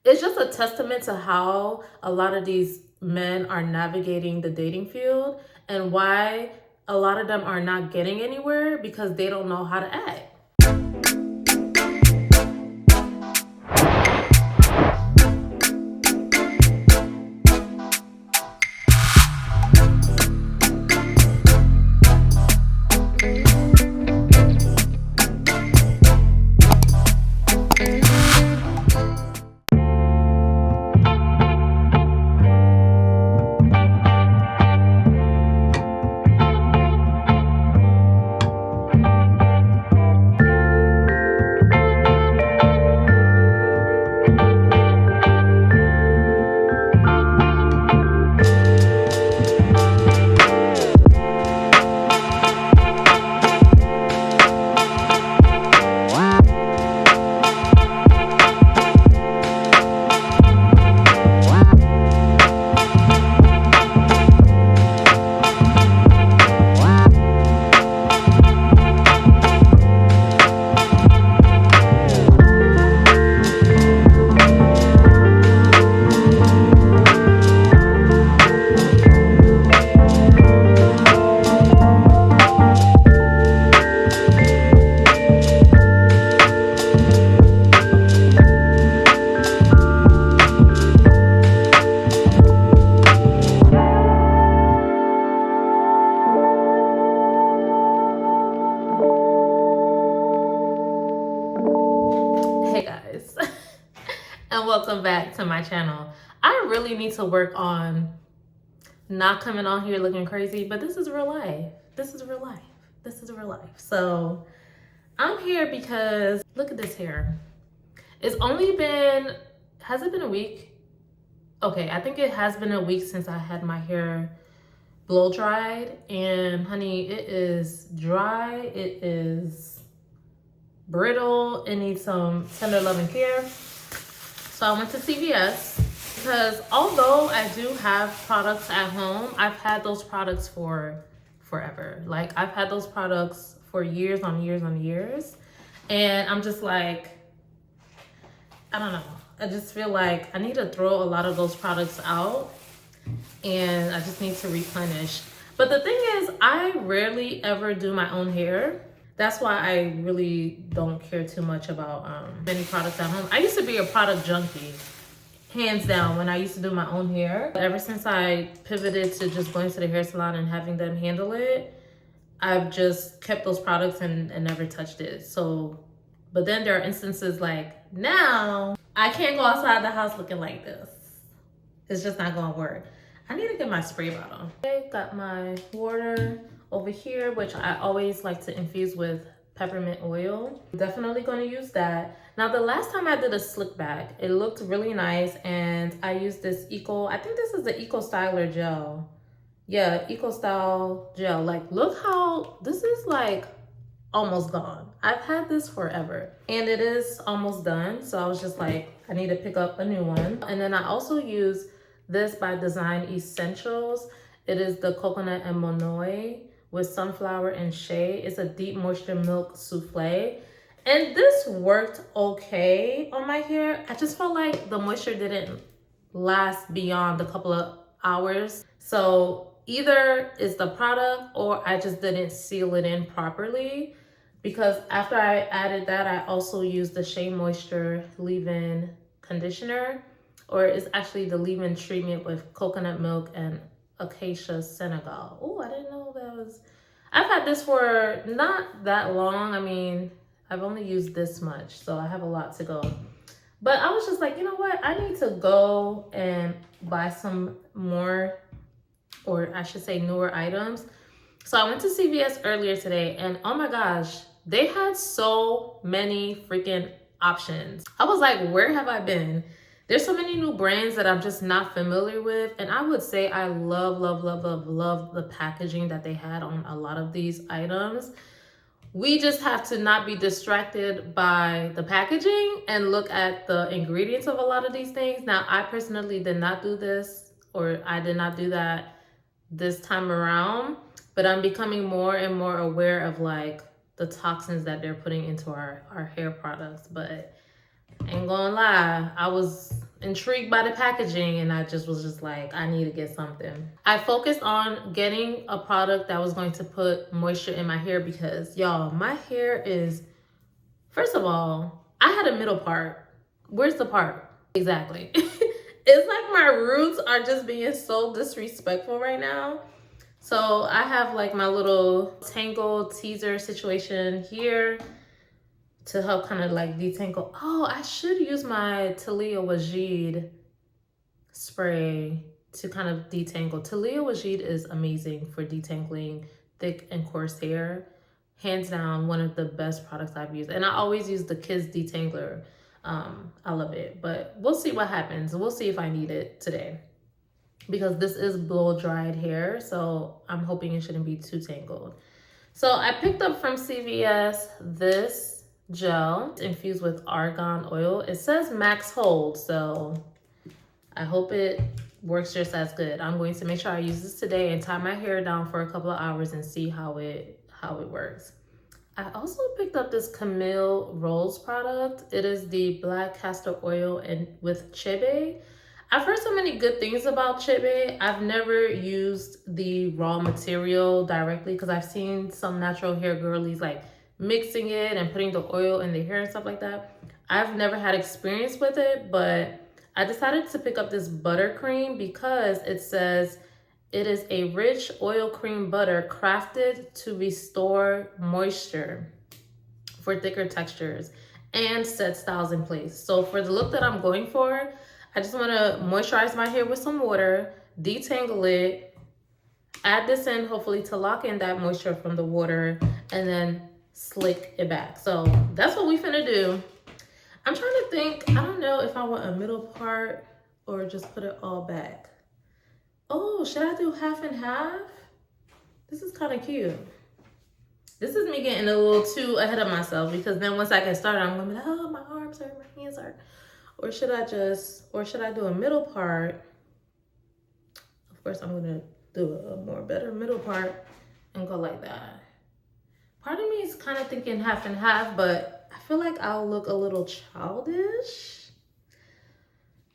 it's just a testament to how a lot of these men are navigating the dating field and why a lot of them are not getting anywhere because they don't know how to act. Hey guys, and welcome back to my channel. I really need to work on not coming on here looking crazy, but this is real life. This is real life. This is real life. So I'm here because look at this hair. It's only been, has it been a week? Okay, I think it has been a week since I had my hair blow dried, and honey, it is dry, it is brittle, it needs some tender loving care. So I went to CVS because although I do have products at home, I've had those products for forever. Like I've had those products for years on years on years. And I'm just like, I don't know. I just feel like I need to throw a lot of those products out and I just need to replenish. But the thing is, I rarely ever do my own hair. That's why I really don't care too much about many products at home. I used to be a product junkie, hands down, when I used to do my own hair. Ever since I pivoted to just going to the hair salon and having them handle it, I've just kept those products and never touched it. So, but then there are instances like now, I can't go outside the house looking like this. It's just not gonna work. I need to get my spray bottle. Okay, got my water over here, which I always like to infuse with peppermint oil. Definitely gonna use that. Now, the last time I did a slick back, it looked really nice, and I used this I think this is the Eco Styler gel. Yeah, Eco Style gel. Like, look how, this is like almost gone. I've had this forever, and it is almost done. So I was just like, I need to pick up a new one. And then I also use this by Design Essentials. It is the coconut and monoi with sunflower and shea. It's a deep moisture milk souffle. And this worked okay on my hair. I just felt like the moisture didn't last beyond a couple of hours. So either it's the product or I just didn't seal it in properly, because after I added that, I also used the Shea Moisture leave-in conditioner, or it's actually the leave-in treatment with coconut milk and Acacia Senegal. Oh, I didn't know that was, I've had this for not that long. I mean, I've only used this much, so I have a lot to go. But I was just like, you know what? I need to go and buy some more, or I should say newer items. So I went to CVS earlier today, and oh my gosh, they had so many freaking options. I was like, where have I been? There's so many new brands that I'm just not familiar with. And I would say I love, love, love, love, love the packaging that they had on a lot of these items. We just have to not be distracted by the packaging and look at the ingredients of a lot of these things. Now, I personally did not do this, or I did not do that this time around, but I'm becoming more and more aware of like the toxins that they're putting into our hair products. But ain't gonna lie, I was intrigued by the packaging, and I was just like, I need to get something. I focused on getting a product that was going to put moisture in my hair because, y'all, my hair is, first of all, I had a middle part. Where's the part? Exactly. It's like my roots are just being so disrespectful right now. So I have like my little tangle teaser situation here to help kind of like detangle. Oh, I should use my Talia Wajid spray to kind of detangle. Talia Wajid is amazing for detangling thick and coarse hair. Hands down, one of the best products I've used. And I always use the Kids Detangler. I love it, but we'll see what happens. We'll see if I need it today, because this is blow dried hair, so I'm hoping it shouldn't be too tangled. So I picked up from CVS this gel infused with argan oil. It says max hold, so I hope it works just as good. I'm going to make sure I use this today and tie my hair down for a couple of hours and see how it works. I also picked up this Camille Rose product. It is the black castor oil and with chebe. I've heard so many good things about chebe. I've never used the raw material directly because I've seen some natural hair girlies like mixing it and putting the oil in their hair and stuff like that. I've never had experience with it, but I decided to pick up this buttercream because it says it is a rich oil cream butter crafted to restore moisture for thicker textures and set styles in place. So for the look that I'm going for, I just want to moisturize my hair with some water, detangle it, add this in hopefully to lock in that moisture from the water, and then slick it back. So that's what we finna do. I'm trying to think, I don't know if I want a middle part or just put it all back. Oh, should I do half and half? This is kind of cute. This is me getting a little too ahead of myself, because then once I get started, I'm gonna be like, oh, my arms hurt, my hands hurt. Or should I do a middle part? Of course, I'm gonna do a more better middle part and go like that. Part of me is kind of thinking half and half, but I feel like I'll look a little childish.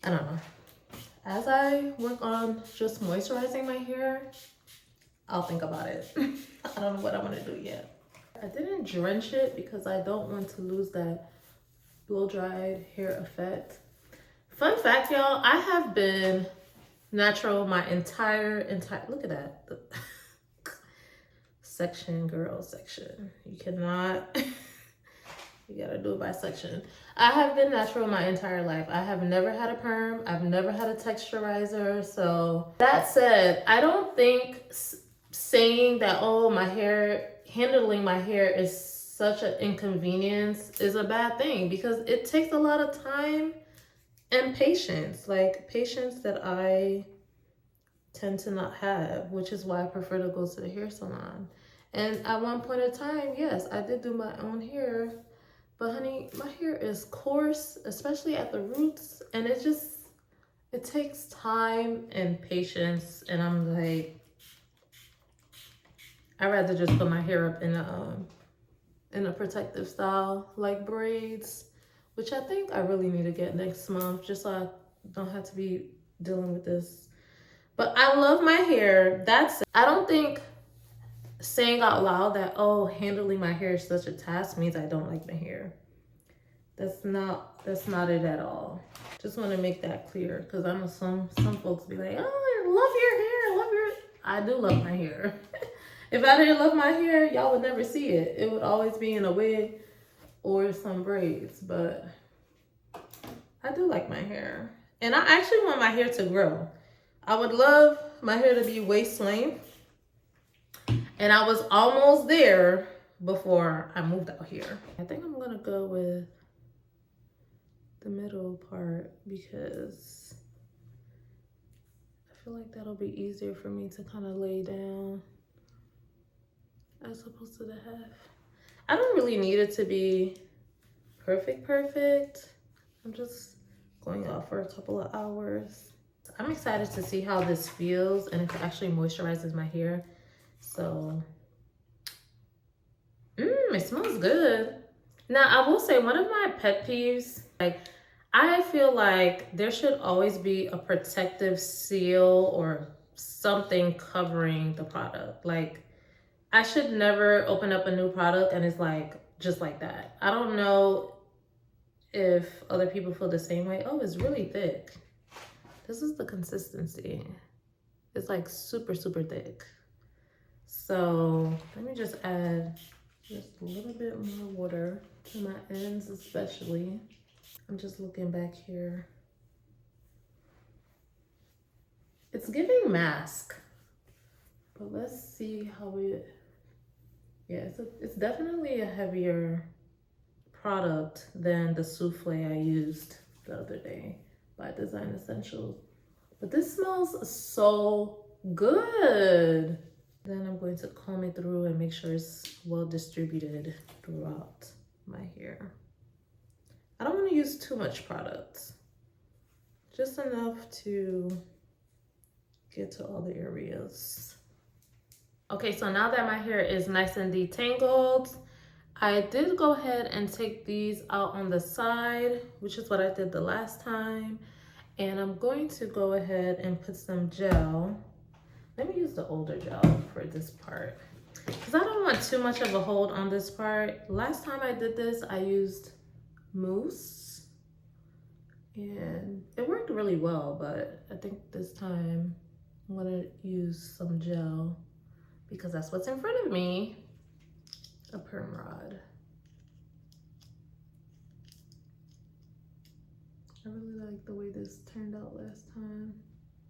I don't know. As I work on just moisturizing my hair, I'll think about it. I don't know what I'm gonna do yet. I didn't drench it because I don't want to lose that blow dried hair effect. Fun fact, y'all, I have been natural my entire, look at that. Section, girl, section. You cannot, you gotta do it by section. I have been natural my entire life. I have never had a perm. I've never had a texturizer. So that said, I don't think saying that, oh, my hair, handling my hair is such an inconvenience is a bad thing, because it takes a lot of time and patience, like patience that I tend to not have, which is why I prefer to go to the hair salon. And at one point in time, yes, I did do my own hair, but honey, my hair is coarse, especially at the roots, and it takes time and patience, and I'm like, I'd rather just put my hair up in a protective style, like braids, which I think I really need to get next month, just so I don't have to be dealing with this. But I love my hair. I don't think saying out loud that, oh, handling my hair is such a task means I don't like my hair. That's not it at all. Just want to make that clear, because I know some folks be like, oh, I love your hair, I do love my hair. If I didn't love my hair, y'all would never see it. It would always be in a wig or some braids, but I do like my hair. And I actually want my hair to grow. I would love my hair to be waist length. And I was almost there before I moved out here. I think I'm gonna go with the middle part because I feel like that'll be easier for me to kind of lay down as opposed to the half. I don't really need it to be perfect. I'm just going out for a couple of hours. I'm excited to see how this feels and if it actually moisturizes my hair. So, it smells good. Now, I will say one of my pet peeves, like, I feel like there should always be a protective seal or something covering the product. Like, I should never open up a new product and it's like just like that. I don't know if other people feel the same way. Oh, it's really thick. This is the consistency. It's like super, super thick. So let me just add just a little bit more water to my ends, especially. I'm just looking back here. It's giving mask, but let's see how yeah, it's definitely a heavier product than the souffle I used the other day by Design Essentials. But this smells so good. Then I'm going to comb it through and make sure it's well distributed throughout my hair. I don't want to use too much product, just enough to get to all the areas. Okay, so now that my hair is nice and detangled, I did go ahead and take these out on the side, which is what I did the last time. And I'm going to go ahead and put some gel. Let me use the older gel for this part, because I don't want too much of a hold on this part. Last time I did this, I used mousse and it worked really well, but I think this time I'm gonna use some gel because that's what's in front of me, a perm rod. I really like the way this turned out last time.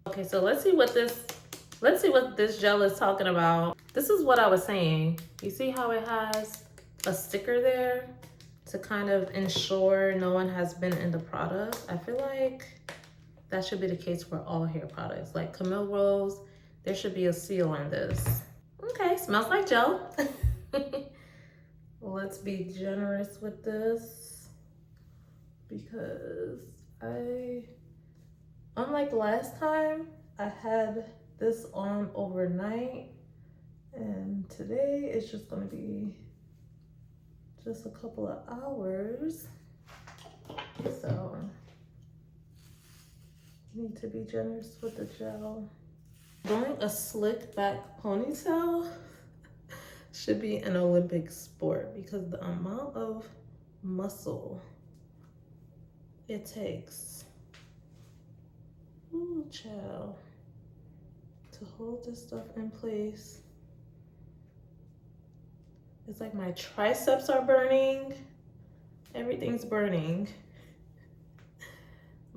Okay, so let's see what this gel is talking about. This is what I was saying. You see how it has a sticker there to kind of ensure no one has been in the product? I feel like that should be the case for all hair products. Like Camille Rose, there should be a seal on this. Okay, smells like gel. Let's be generous with this because unlike last time, I had this on overnight, and today it's just gonna be just a couple of hours. So need to be generous with the gel. Doing a slick back ponytail should be an Olympic sport because the amount of muscle it takes, ooh, child, to hold this stuff in place. It's like my triceps are burning. Everything's burning.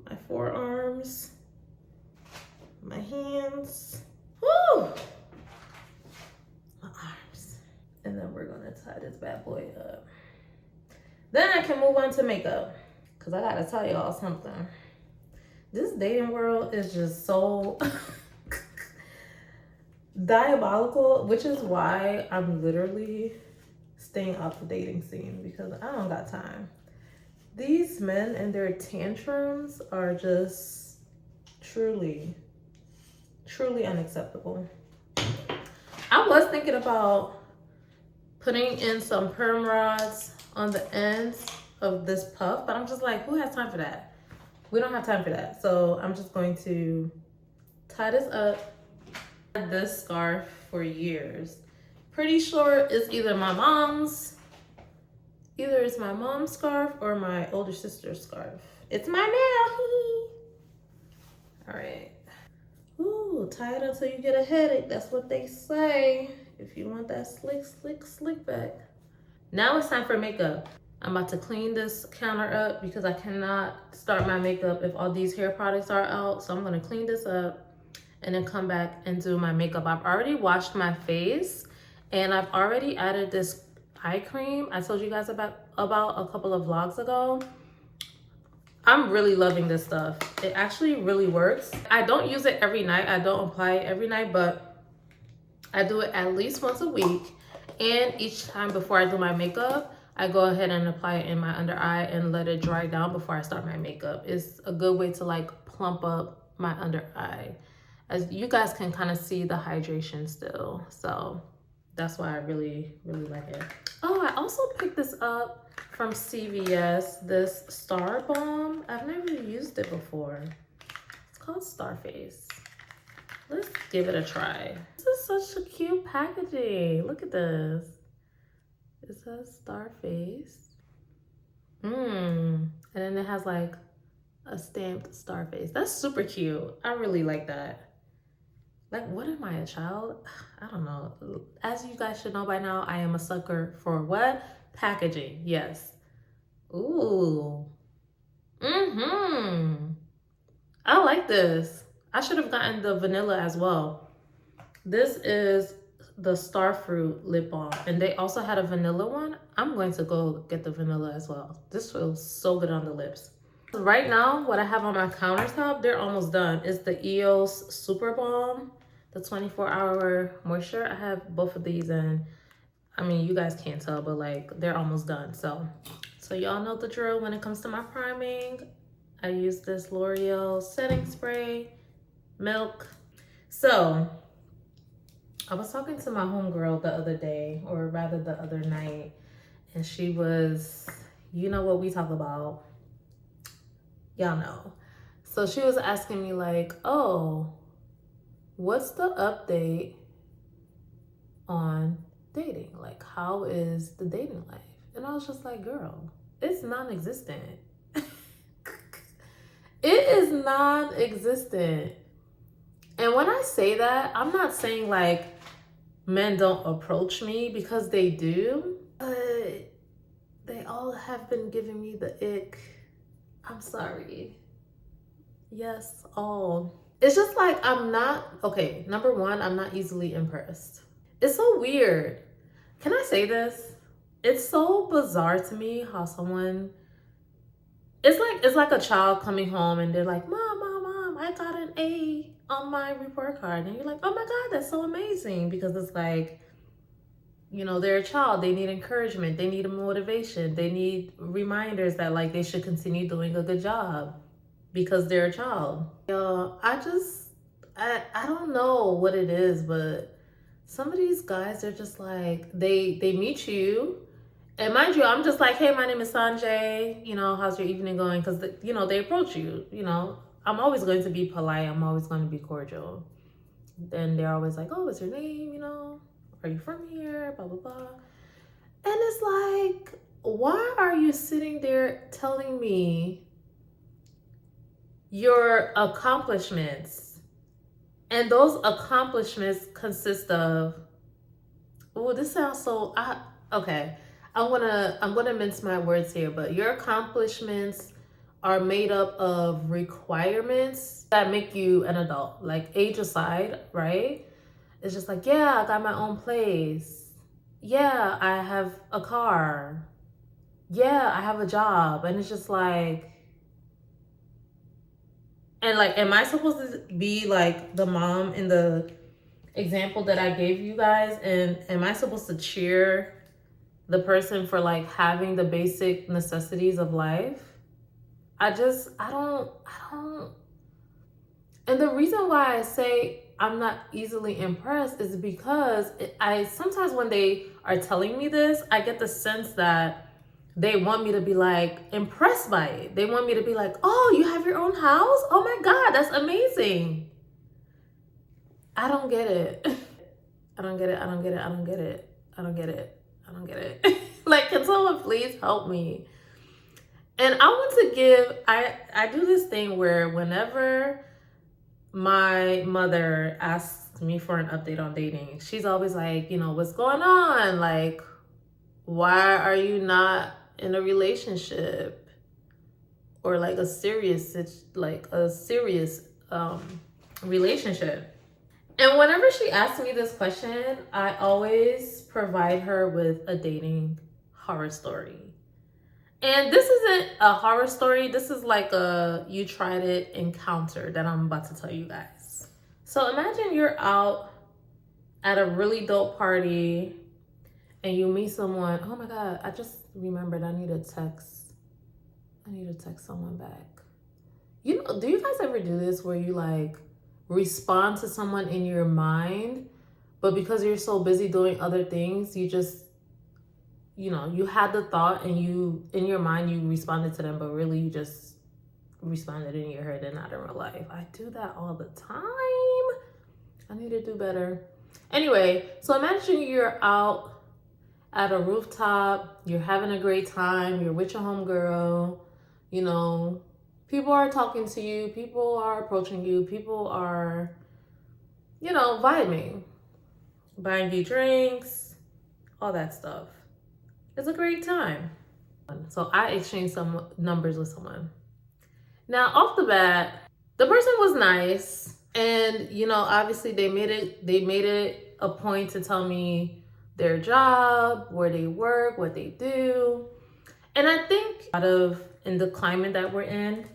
My forearms, my hands, whoo, my arms. And then we're gonna tie this bad boy up. Then I can move on to makeup, because I gotta tell y'all something. This dating world is just so diabolical, which is why I'm literally staying off the dating scene, because I don't got time. These men and their tantrums are just truly, truly unacceptable. I was thinking about putting in some perm rods on the ends of this puff, but I'm just like, who has time for that? We don't have time for that. So I'm just going to tie this up. I've had this scarf for years. Pretty sure it's either it's my mom's scarf or my older sister's scarf. It's mine now. All right. Ooh, tie it until you get a headache. That's what they say. If you want that slick, slick, slick back. Now it's time for makeup. I'm about to clean this counter up because I cannot start my makeup if all these hair products are out. So I'm gonna clean this up and then come back and do my makeup. I've already washed my face and I've already added this eye cream I told you guys about a couple of vlogs ago. I'm really loving this stuff. It actually really works. I don't use it every night. I don't apply it every night, but I do it at least once a week. And each time before I do my makeup, I go ahead and apply it in my under eye and let it dry down before I start my makeup. It's a good way to like plump up my under eye. As you guys can kind of see the hydration still. So That's why I really, really like it. Oh, I also picked this up from CVS, this Star Balm. I've never used it before. It's called Starface. Let's give it a try. This is such a cute packaging. Look at this. It says Starface. And then it has like a stamped Starface. That's super cute. I really like that. Like, what am I, a child? I don't know. As you guys should know by now, I am a sucker for what? Packaging. Yes. Ooh. I like this. I should have gotten the vanilla as well. This is the Starfruit lip balm, and they also had a vanilla one. I'm going to go get the vanilla as well. This feels so good on the lips. Right now, what I have on my countertop, they're almost done. It's the EOS Super Balm, the 24-hour moisture. I have both of these, and I mean, you guys can't tell, but like they're almost done. So y'all know the drill when it comes to my priming. I use this L'Oreal setting spray, milk. So I was talking to my homegirl the other day, or rather the other night, and she was, you know what we talk about. Y'all know. So she was asking me like, oh, what's the update on dating? Like, how is the dating life? And I was just like, girl, it's non-existent. It is non-existent. And when I say that, I'm not saying like men don't approach me, because they do, but they all have been giving me the ick. I'm sorry. Yes, all. It's just like, I'm not, okay, number one, I'm not easily impressed. It's so weird. Can I say this? It's so bizarre to me how someone, it's like a child coming home and they're like, mom, I got an A on my report card. And you're like, oh my God, that's so amazing. Because it's like, you know, they're a child. They need encouragement. They need a motivation. They need reminders that like they should continue doing a good job because they're a child. I don't know what it is, but some of these guys are just like, they meet you. And mind you, I'm just like, hey, my name is Sanjay. You know, how's your evening going? Because, you know, they approach you. You know, I'm always going to be polite. I'm always going to be cordial. Then they're always like, oh, what's your name? You know, are you from here? Blah, blah, blah. And it's like, why are you sitting there telling me your accomplishments? And those accomplishments consist of, oh, this sounds so, okay. I'm gonna mince my words here, but your accomplishments are made up of requirements that make you an adult, like age aside, right? It's just like, yeah, I got my own place. Yeah, I have a car. Yeah, I have a job. And it's just like, and like, am I supposed to be like the mom in the example that I gave you guys? And am I supposed to cheer the person for like having the basic necessities of life? I don't. And the reason why I say I'm not easily impressed is because I sometimes when they are telling me this, I get the sense that they want me to be like impressed by it. They want me to be like, oh, you have your own house? Oh my God, that's amazing. I don't get it. I don't get it. Like, can someone please help me? And I want to give, I do this thing where whenever my mother asks me for an update on dating, she's always like, you know, what's going on? Like, why are you not in a relationship or like a serious relationship? And whenever she asks me this question, I always provide her with a dating horror story. And this isn't a horror story. This is like a you tried it encounter that I'm about to tell you guys. So imagine you're out at a really dope party and you meet someone. Oh my God, I just remembered I need to text someone back. You know, do you guys ever do this where you like respond to someone in your mind, but because you're so busy doing other things, you just, you had the thought and in your mind, you responded to them, but really you just responded in your head and not in real life. I do that all the time. I need to do better. Anyway, so imagine you're out at a rooftop, you're having a great time, you're with your homegirl, people are talking to you, people are approaching you, people are, vibing, buying you drinks, all that stuff. It's a great time. So I exchanged some numbers with someone. Now, off the bat, the person was nice. And, obviously they made it a point to tell me their job, where they work, what they do. And I think in the climate that we're in,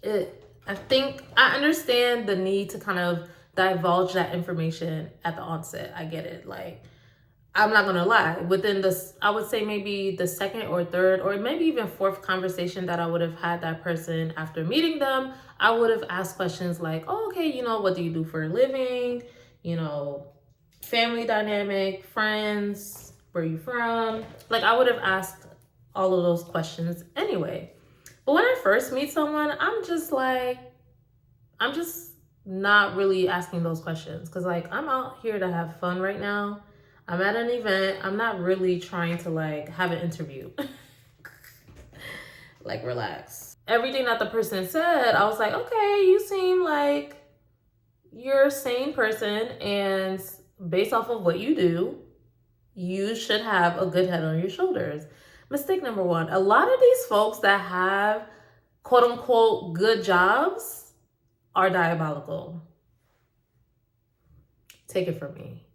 I understand the need to kind of divulge that information at the onset. I get it. Like, I'm not gonna lie, within this, I would say maybe the second or third or maybe even fourth conversation that I would have had that person after meeting them, I would have asked questions like, oh, okay, what do you do for a living? Family dynamic, friends, where you from? Like, I would have asked all of those questions anyway. But when I first meet someone, I'm just not really asking those questions. Cause like, I'm out here to have fun right now. I'm at an event. I'm not really trying to like have an interview. Like, relax. Everything that the person said, I was like, okay, you seem like you're a sane person, and based off of what you do, you should have a good head on your shoulders. Mistake number one, a lot of these folks that have quote unquote good jobs are diabolical. Take it from me.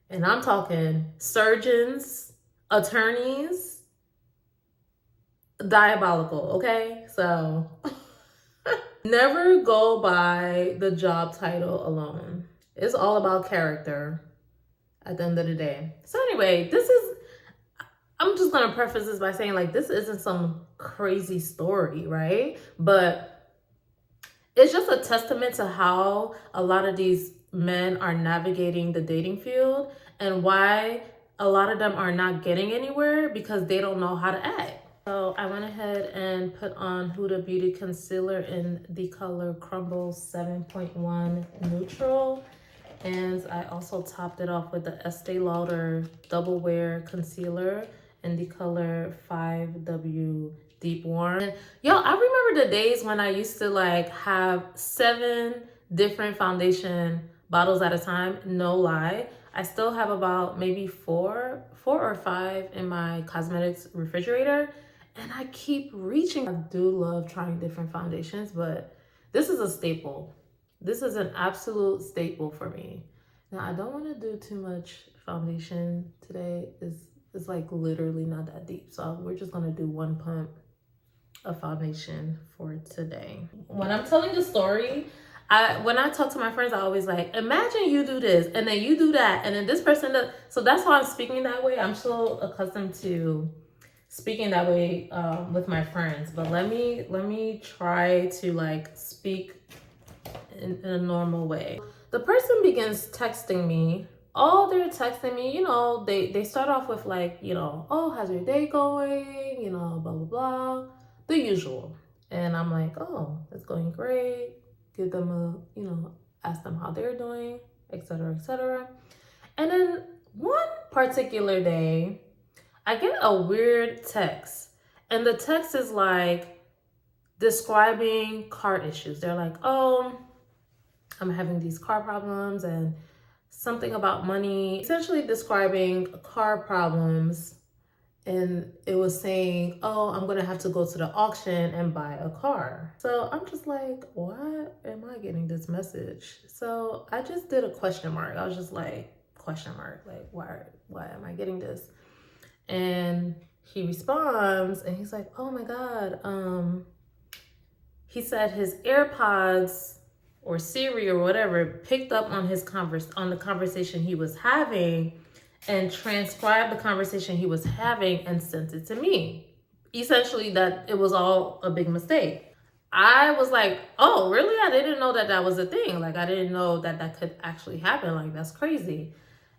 And I'm talking surgeons, attorneys, diabolical, okay? So never go by the job title alone. It's all about character at the end of the day. So anyway, I'm just gonna preface this by saying like, this isn't some crazy story, right? But it's just a testament to how a lot of these men are navigating the dating field and why a lot of them are not getting anywhere because they don't know how to act. So I went ahead and put on Huda Beauty Concealer in the color Crumble 7.1 Neutral. And I also topped it off with the Estee Lauder Double Wear Concealer in the color 5W Deep Warm. And, I remember the days when I used to like have 7 different foundation bottles at a time. No lie. I still have about maybe 4 or 5 in my cosmetics refrigerator. And I keep reaching. I do love trying different foundations, but this is a staple. This is an absolute staple for me. Now, I don't want to do too much foundation today. It's like literally not that deep. So we're just going to do 1 pump of foundation for today. When I'm telling the story, when I talk to my friends, I always like, imagine you do this and then you do that and then this person does. So that's why I'm speaking that way. I'm so accustomed to speaking that way with my friends. But let me try to like speak in a normal way. The person begins texting me. Oh, they're texting me, they start off with like, oh, how's your day going? Blah, blah, blah. The usual. And I'm like, oh, it's going great. Give them ask them how they're doing, etc., etc. And then one particular day, I get a weird text. And the text is like describing car issues. They're like, oh, I'm having these car problems and something about money, essentially describing car problems. And it was saying, oh, I'm going to have to go to the auction and buy a car. So I'm just like, why am I getting this message? So I just did a question mark. I was just like, question mark, like, why am I getting this? And he responds and he's like, oh my God. He said his AirPods or Siri or whatever picked up on on the conversation he was having and transcribed the conversation he was having and sent it to me. Essentially that it was all a big mistake. I was like, oh, really? I didn't know that that was a thing. Like, I didn't know that that could actually happen. Like, that's crazy.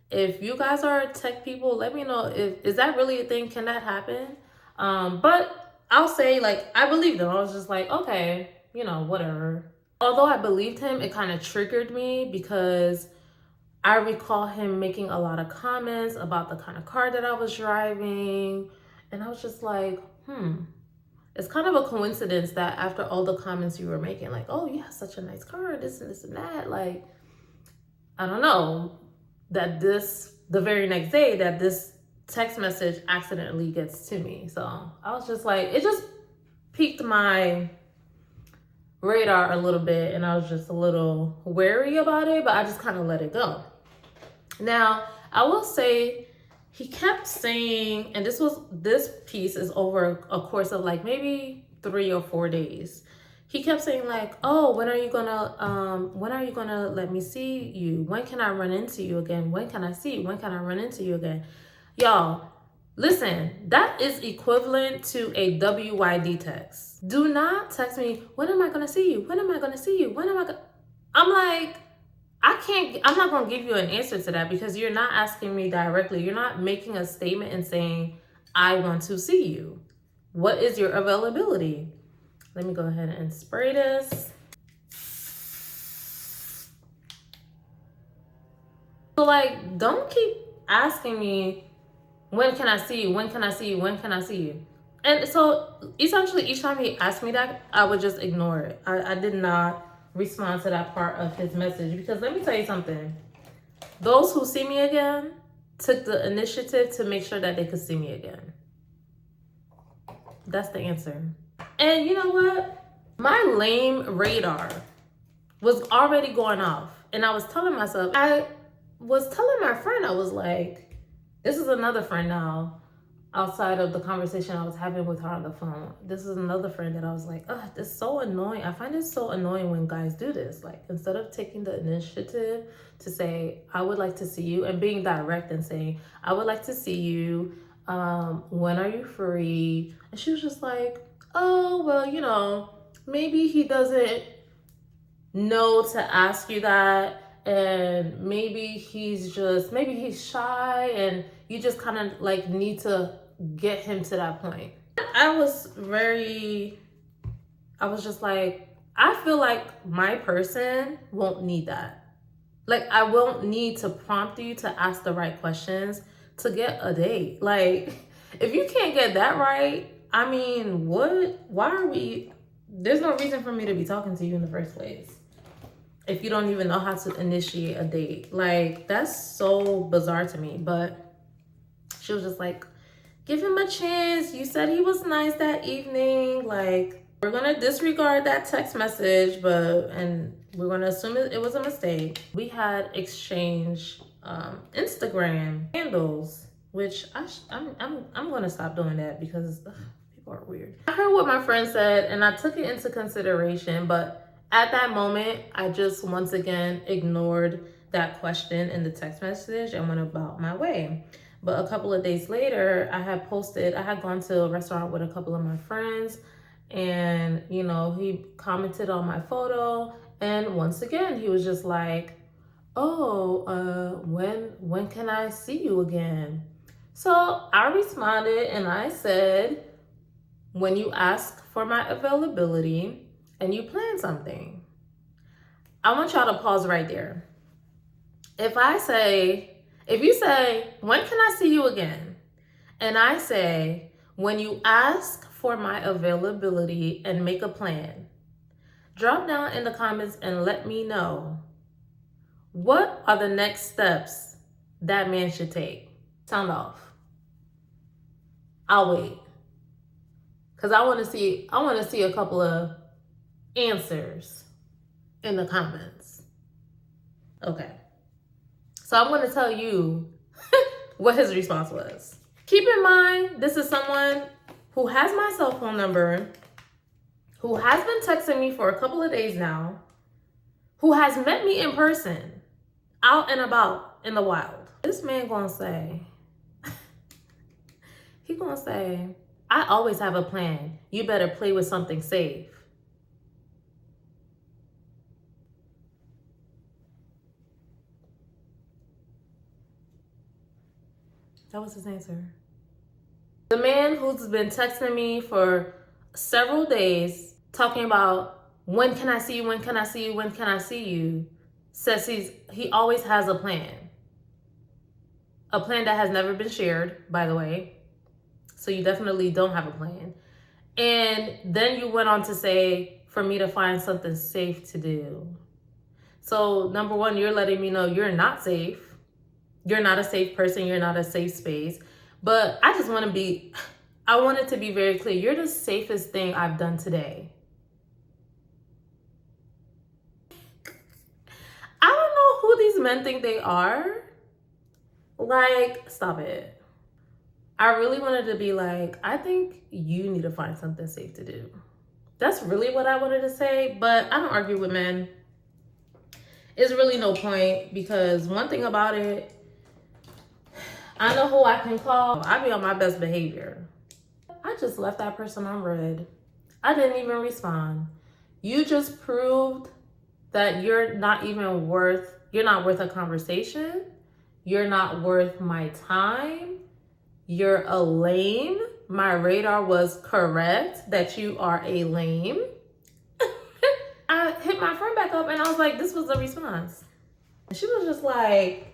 If you guys are tech people, let me know. Is that really a thing? Can that happen? But I'll say, like, I believed him. I was just like, okay, you know, whatever. Although I believed him, it kind of triggered me because I recall him making a lot of comments about the kind of car that I was driving. And I was just like, it's kind of a coincidence that after all the comments you were making, like, oh, you have such a nice car, this and this and that, like, I don't know, that the very next day that this text message accidentally gets to me. So I was just like, it just piqued my radar a little bit, and I was just a little wary about it, but I just kind of let it go. Now, I will say, he kept saying, and this piece is over a course of like maybe 3 or 4 days. He kept saying like, oh, when are you gonna let me see you? When can I run into you again? When can I see you? When can I run into you again? Y'all, listen, that is equivalent to a WYD text. Do not text me, when am I gonna see you? When am I gonna see you? When am I gonna? I'm like, I'm not going to give you an answer to that because you're not asking me directly. You're not making a statement and saying, I want to see you. What is your availability? Let me go ahead and spray this. So like, don't keep asking me, when can I see you? When can I see you? When can I see you? And so essentially each time he asked me that, I would just ignore it. I did not respond to that part of his message because let me tell you something. Those who see me again took the initiative to make sure that they could see me again. That's the answer. And you know what? My lame radar was already going off. And I was telling myself, I was telling my friend, I was like, this is another friend now, outside of the conversation I was having with her on the phone. This is another friend that I was like, oh, this is so annoying. I find it so annoying when guys do this. Like, instead of taking the initiative to say, I would like to see you, and being direct and saying, I would like to see you. When are you free? And she was just like, oh, well, you know, maybe he doesn't know to ask you that. And maybe he's shy and you just kind of like need to get him to that point. I was just like, I feel like my person won't need that. Like, I won't need to prompt you to ask the right questions to get a date. Like, if you can't get that right, I mean, there's no reason for me to be talking to you in the first place if you don't even know how to initiate a date. Like, that's so bizarre to me. But she was just like, give him a chance. You said he was nice that evening. Like, we're gonna disregard that text message, and we're gonna assume it was a mistake. We had exchanged Instagram handles, which I'm gonna stop doing that because people are weird. I heard what my friend said and I took it into consideration, but at that moment, I just once again ignored that question in the text message and went about my way. But a couple of days later, I had gone to a restaurant with a couple of my friends, and you know, he commented on my photo, and once again, he was just like, oh, when can I see you again? So I responded and I said, when you ask for my availability and you plan something. I want y'all to pause right there. If you say, when can I see you again? And I say, when you ask for my availability and make a plan, drop down in the comments and let me know, what are the next steps that man should take? Sound off. I'll wait. Because I want to see a couple of answers in the comments. Okay. So I'm going to tell you what his response was. Keep in mind, this is someone who has my cell phone number, who has been texting me for a couple of days now, who has met me in person, out and about in the wild. This man gonna say, I always have a plan. You better play with something safe. That was his answer. The man who's been texting me for several days talking about when can I see you, when can I see you, when can I see you, says he always has a plan. A plan that has never been shared, by the way. So you definitely don't have a plan. And then you went on to say, for me to find something safe to do. So number one, you're letting me know you're not safe. You're not a safe person. You're not a safe space. But I just want to be, I want it to be very clear. You're the safest thing I've done today. I don't know who these men think they are. Like, stop it. I really wanted to be like, I think you need to find something safe to do. That's really what I wanted to say, but I don't argue with men. It's really no point, because one thing about it, I know who I can call. I be on my best behavior. I just left that person on red. I didn't even respond. You just proved that you're not worth a conversation. You're not worth my time. You're a lame. My radar was correct that you are a lame. I hit my friend back up and I was like, this was the response. And she was just like,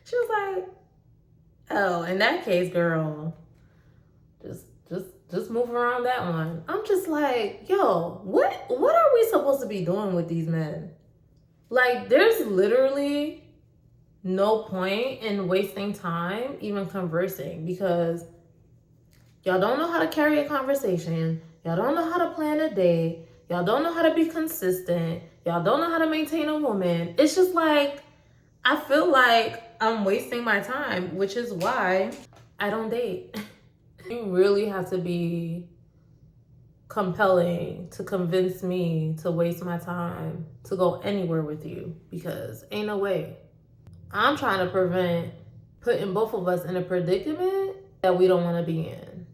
she was like, oh, in that case, girl, just move around that one. I'm just like, yo, what are we supposed to be doing with these men? Like, there's literally no point in wasting time even conversing, because y'all don't know how to carry a conversation. Y'all don't know how to plan a day. Y'all don't know how to be consistent. Y'all don't know how to maintain a woman. It's just like, I feel like I'm wasting my time, which is why I don't date. You really have to be compelling to convince me to waste my time to go anywhere with you, because ain't no way. I'm trying to prevent putting both of us in a predicament that we don't want to be in.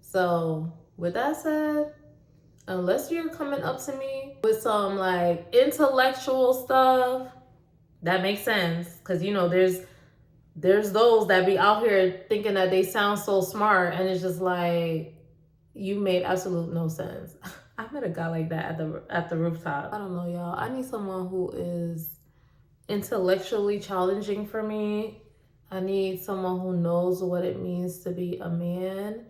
So with that said, unless you're coming up to me with some like intellectual stuff, that makes sense. Because, you know, there's those that be out here thinking that they sound so smart, and it's just like, you made absolute no sense. I met a guy like that at the rooftop. I don't know, y'all. I need someone who is intellectually challenging for me. I need someone who knows what it means to be a man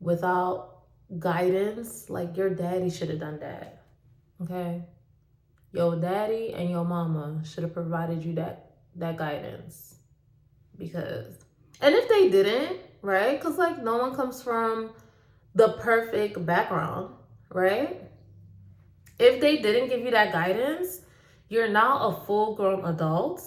without guidance. Like, your daddy should have done that, okay? Your daddy and your mama should have provided you that guidance. Because, and if they didn't, right? Because, like, no one comes from the perfect background, right? If they didn't give you that guidance, you're now a full-grown adult.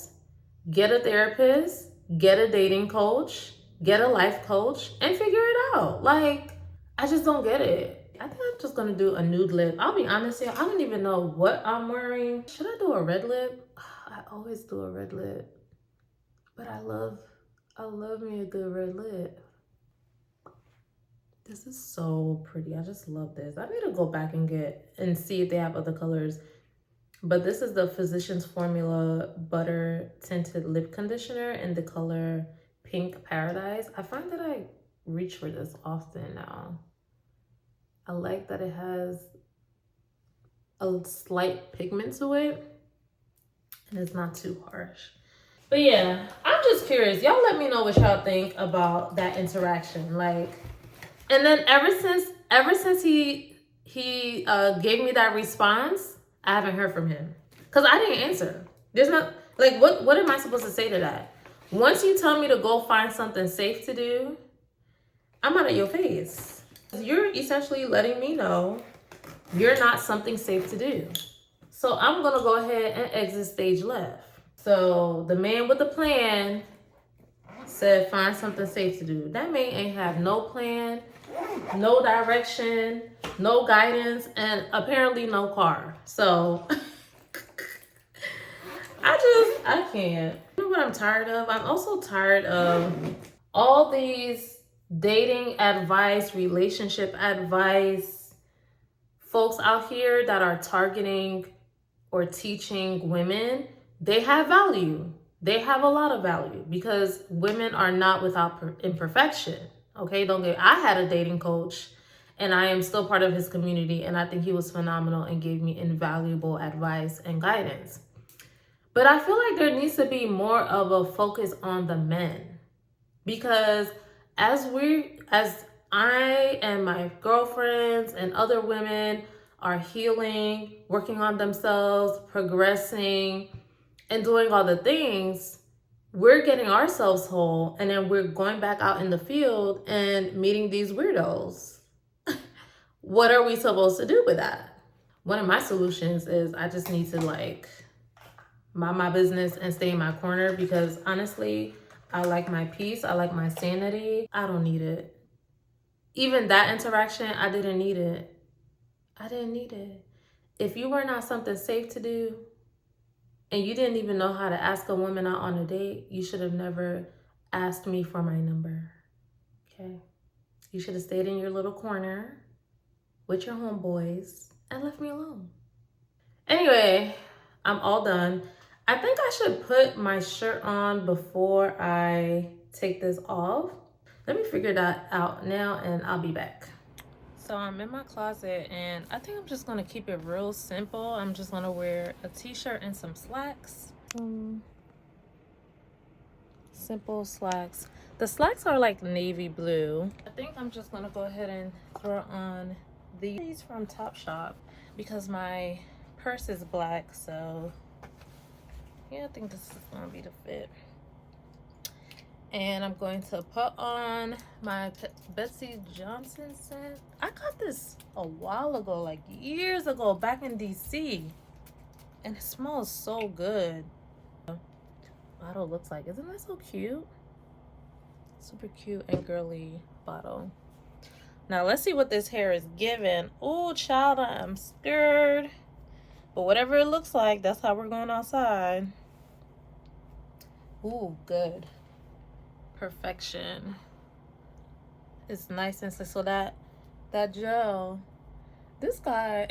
Get a therapist, get a dating coach, get a life coach, and figure it out. Like, I just don't get it. I think I'm just gonna do a nude lip. I'll be honest here, I don't even know what I'm wearing. Should I do a red lip? I always do a red lip. But I love me a good red lip. This is so pretty. I just love this. I need to go back and see if they have other colors. But this is the Physicians Formula Butter Tinted Lip Conditioner in the color Pink Paradise. I find that I reach for this often now. I like that it has a slight pigment to it, and it's not too harsh. But yeah, I'm just curious. Y'all let me know what y'all think about that interaction. Like, and then ever since he gave me that response, I haven't heard from him, because I didn't answer. There's not, like, what am I supposed to say to that? Once you tell me to go find something safe to do, I'm out of your face. You're essentially letting me know you're not something safe to do. So I'm gonna go ahead and exit stage left. So the man with the plan said find something safe to do. That man ain't have no plan, no direction, no guidance, and apparently no car. So I can't. You know what I'm tired of? I'm also tired of all these dating advice, relationship advice, folks out here that are targeting or teaching women. They have value. they have a lot of value because women are not without imperfection. Okay, don't get. I had a dating coach, and I am still part of his community, and I think he was phenomenal and gave me invaluable advice and guidance. But I feel like there needs to be more of a focus on the men, because as I and my girlfriends and other women are healing, working on themselves, progressing, and doing all the things, we're getting ourselves whole, and then we're going back out in the field and meeting these weirdos. What are we supposed to do with that? One of my solutions is I just need to like mind my business and stay in my corner, because honestly, I like my peace. I like my sanity. I don't need it. Even that interaction, I didn't need it. I didn't need it. If you were not something safe to do and you didn't even know how to ask a woman out on a date, you should have never asked me for my number. Okay? You should have stayed in your little corner with your homeboys and left me alone. Anyway, I'm all done. I think I should put my shirt on before I take this off. Let me figure that out now and I'll be back. So I'm in my closet and I think I'm just gonna keep it real simple. I'm just gonna wear a t-shirt and some slacks. Simple slacks. The slacks are like navy blue. I think I'm just gonna go ahead and throw on these from Topshop because my purse is black, so yeah, I think this is gonna be the fit. And I'm going to put on my Betsy Johnson scent. I got this a while ago, like years ago, back in DC, and it smells so good. Bottle looks like, isn't that so cute? Super cute and girly bottle. Now let's see what this hair is giving. Oh, child, I'm scared. But whatever it looks like, that's how we're going outside. Ooh, good. Perfection. It's nice and so that gel. This guy,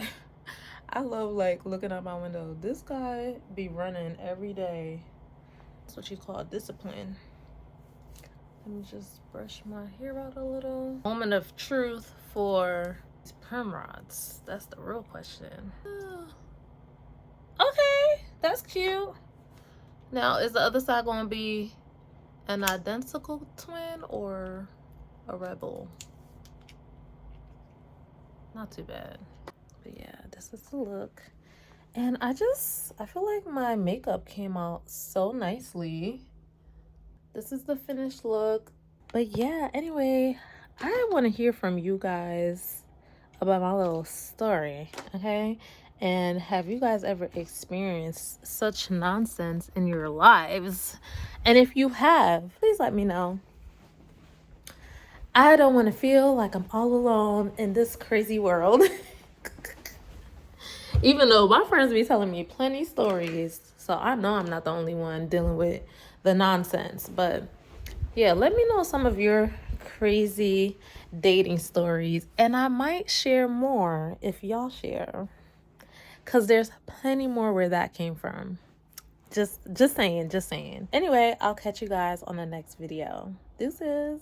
I love like looking out my window. This guy be running every day. That's what you call discipline. Let me just brush my hair out a little. Moment of truth for perm rods. That's the real question. Okay, that's cute. Now, is the other side going to be an identical twin or a rebel? Not too bad. But yeah, this is the look. And I feel like my makeup came out so nicely. This is the finished look. But yeah, anyway, I want to hear from you guys about my little story, okay? And have you guys ever experienced such nonsense in your lives? And if you have, please let me know. I don't want to feel like I'm all alone in this crazy world. Even though my friends be telling me plenty stories, so I know I'm not the only one dealing with the nonsense. But yeah, let me know some of your crazy dating stories, and I might share more if y'all share, because there's plenty more where that came from. Just saying. Anyway, I'll catch you guys on the next video. Deuces.